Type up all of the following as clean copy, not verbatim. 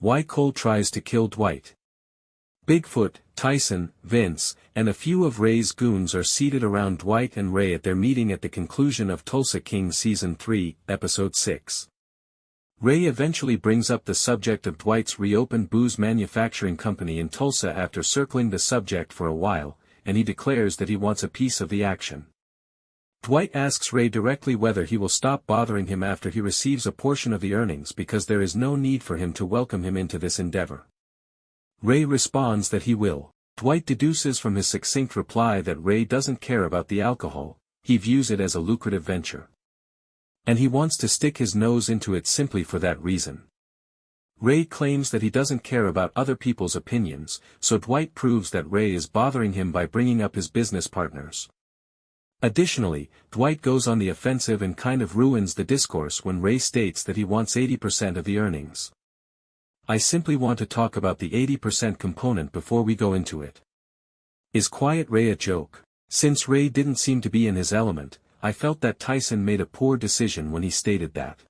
Why Cole tries to kill Dwight. Bigfoot, Tyson, Vince, and a few of Ray's goons are seated around Dwight and Ray at their meeting at the conclusion of Tulsa King Season 3, Episode 6. Ray eventually brings up the subject of Dwight's reopened booze manufacturing company in Tulsa after circling the subject for a while, and he declares that he wants a piece of the action. Dwight asks Ray directly whether he will stop bothering him after he receives a portion of the earnings because there is no need for him to welcome him into this endeavor. Ray responds that he will. Dwight deduces from his succinct reply that Ray doesn't care about the alcohol, he views it as a lucrative venture. And he wants to stick his nose into it simply for that reason. Ray claims that he doesn't care about other people's opinions, so Dwight proves that Ray is bothering him by bringing up his business partners. Additionally, Dwight goes on the offensive and kind of ruins the discourse when Ray states that he wants 80% of the earnings. I simply want to talk about the 80% component before we go into it. Is Quiet Ray a joke? Since Ray didn't seem to be in his element, I felt that Tyson made a poor decision when he stated that.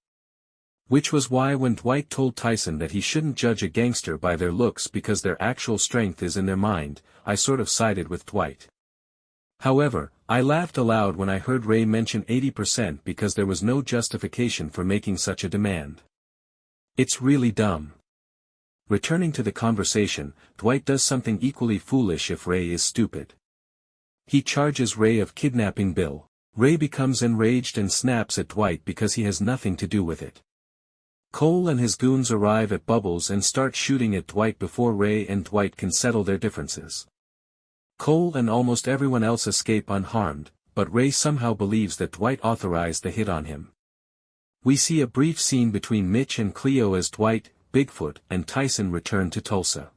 Which was why when Dwight told Tyson that he shouldn't judge a gangster by their looks because their actual strength is in their mind, I sort of sided with Dwight. However, I laughed aloud when I heard Ray mention 80% because there was no justification for making such a demand. It's really dumb. Returning to the conversation, Dwight does something equally foolish if Ray is stupid. He charges Ray of kidnapping Bill. Ray becomes enraged and snaps at Dwight because he has nothing to do with it. Cole and his goons arrive at Bubbles and start shooting at Dwight before Ray and Dwight can settle their differences. Cole and almost everyone else escape unharmed, but Ray somehow believes that Dwight authorized the hit on him. We see a brief scene between Mitch and Cleo as Dwight, Bigfoot, and Tyson return to Tulsa.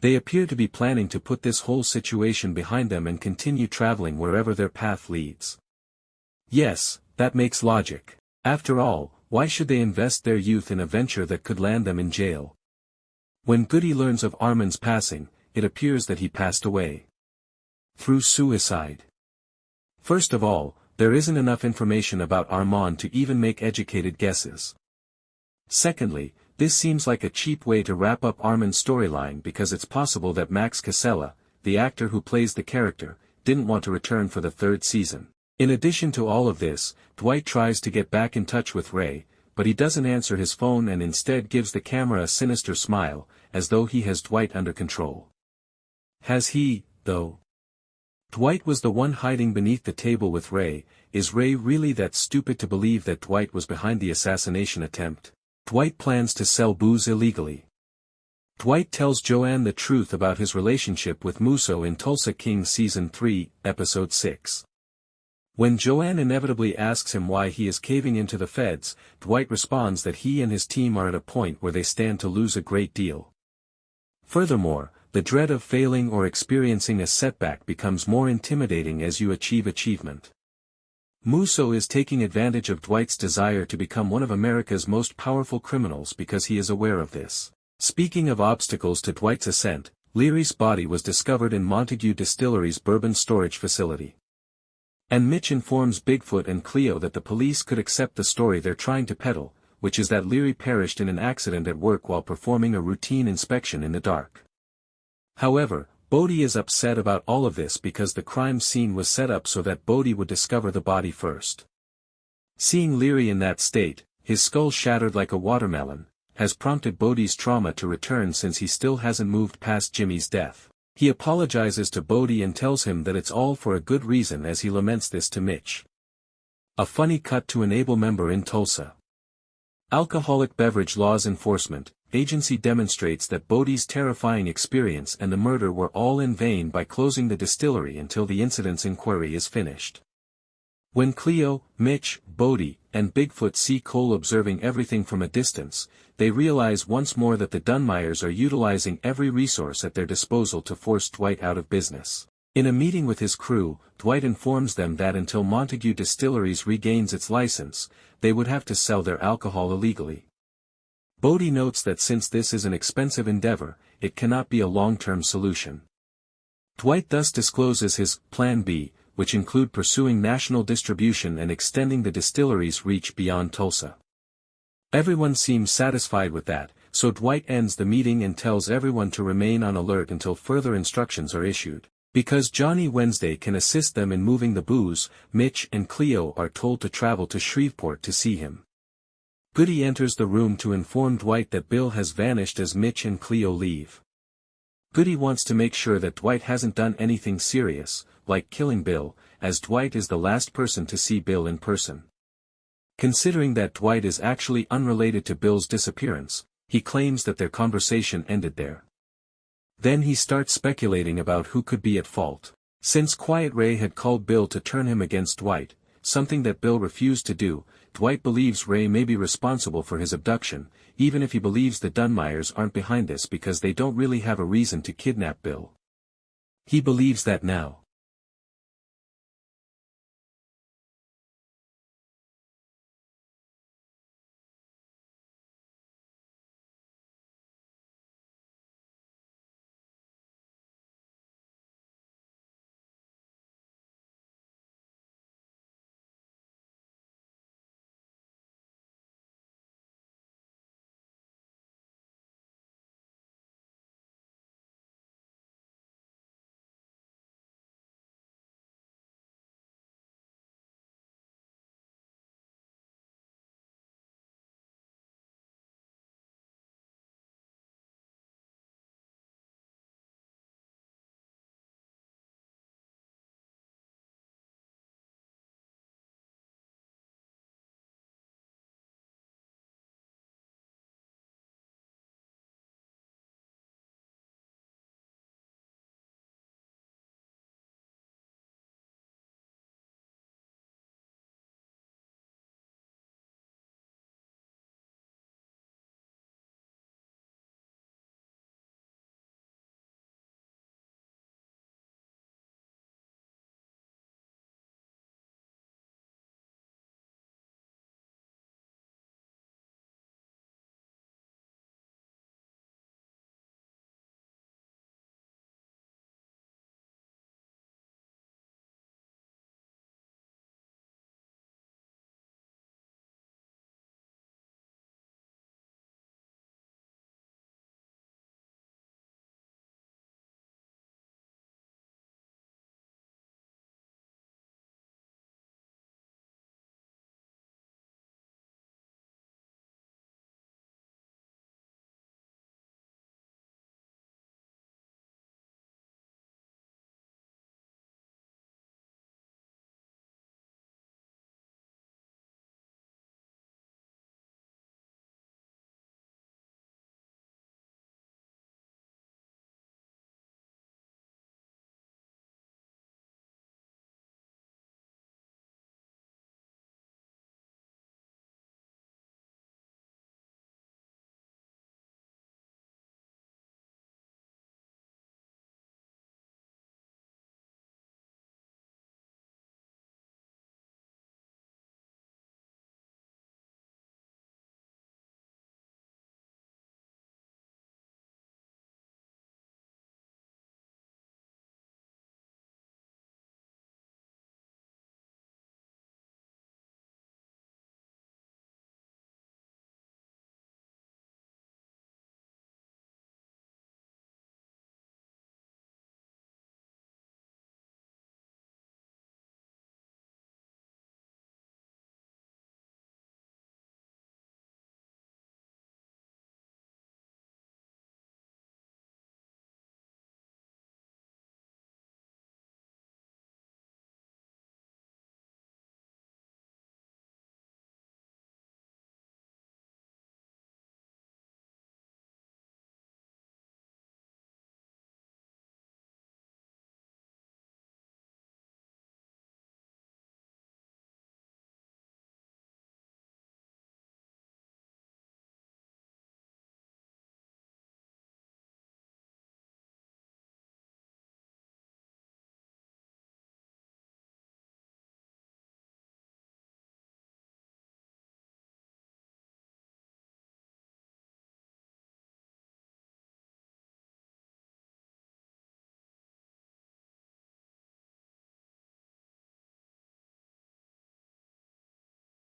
They appear to be planning to put this whole situation behind them and continue traveling wherever their path leads. Yes, that makes logic. After all, why should they invest their youth in a venture that could land them in jail? When Goody learns of Armand's passing, it appears that he passed away through suicide. First of all, there isn't enough information about Armand to even make educated guesses. Secondly, this seems like a cheap way to wrap up Armand's storyline because it's possible that Max Casella, the actor who plays the character, didn't want to return for the third season. In addition to all of this, Dwight tries to get back in touch with Ray, but he doesn't answer his phone and instead gives the camera a sinister smile, as though he has Dwight under control. Has he, though? Dwight was the one hiding beneath the table with Ray. Is Ray really that stupid to believe that Dwight was behind the assassination attempt? Dwight plans to sell booze illegally. Dwight tells Joanne the truth about his relationship with Musso in Tulsa King Season 3, Episode 6. When Joanne inevitably asks him why he is caving into the feds, Dwight responds that he and his team are at a point where they stand to lose a great deal. Furthermore, the dread of failing or experiencing a setback becomes more intimidating as you achieve achievement. Musso is taking advantage of Dwight's desire to become one of America's most powerful criminals because he is aware of this. Speaking of obstacles to Dwight's ascent, Leary's body was discovered in Montague Distillery's bourbon storage facility. And Mitch informs Bigfoot and Cleo that the police could accept the story they're trying to peddle, which is that Leary perished in an accident at work while performing a routine inspection in the dark. However, Bodie is upset about all of this because the crime scene was set up so that Bodie would discover the body first. Seeing Leary in that state, his skull shattered like a watermelon, has prompted Bodie's trauma to return since he still hasn't moved past Jimmy's death. He apologizes to Bodie and tells him that it's all for a good reason as he laments this to Mitch. A funny cut to an able member in Tulsa. Alcoholic Beverage Laws Enforcement Agency demonstrates that Bodie's terrifying experience and the murder were all in vain by closing the distillery until the incident's inquiry is finished. When Cleo, Mitch, Bodie, and Bigfoot see Cole observing everything from a distance, they realize once more that the Dunmeyers are utilizing every resource at their disposal to force Dwight out of business. In a meeting with his crew, Dwight informs them that until Montague Distilleries regains its license, they would have to sell their alcohol illegally. Bodie notes that since this is an expensive endeavor, it cannot be a long-term solution. Dwight thus discloses his Plan B, which include pursuing national distribution and extending the distillery's reach beyond Tulsa. Everyone seems satisfied with that, so Dwight ends the meeting and tells everyone to remain on alert until further instructions are issued. Because Johnny Wednesday can assist them in moving the booze, Mitch and Cleo are told to travel to Shreveport to see him. Goody enters the room to inform Dwight that Bill has vanished as Mitch and Cleo leave. Goody wants to make sure that Dwight hasn't done anything serious, like killing Bill, as Dwight is the last person to see Bill in person. Considering that Dwight is actually unrelated to Bill's disappearance, he claims that their conversation ended there. Then he starts speculating about who could be at fault. Since Quiet Ray had called Bill to turn him against Dwight, something that Bill refused to do, Dwight believes Ray may be responsible for his abduction, even if he believes the Dunmeyers aren't behind this because they don't really have a reason to kidnap Bill. He believes that now.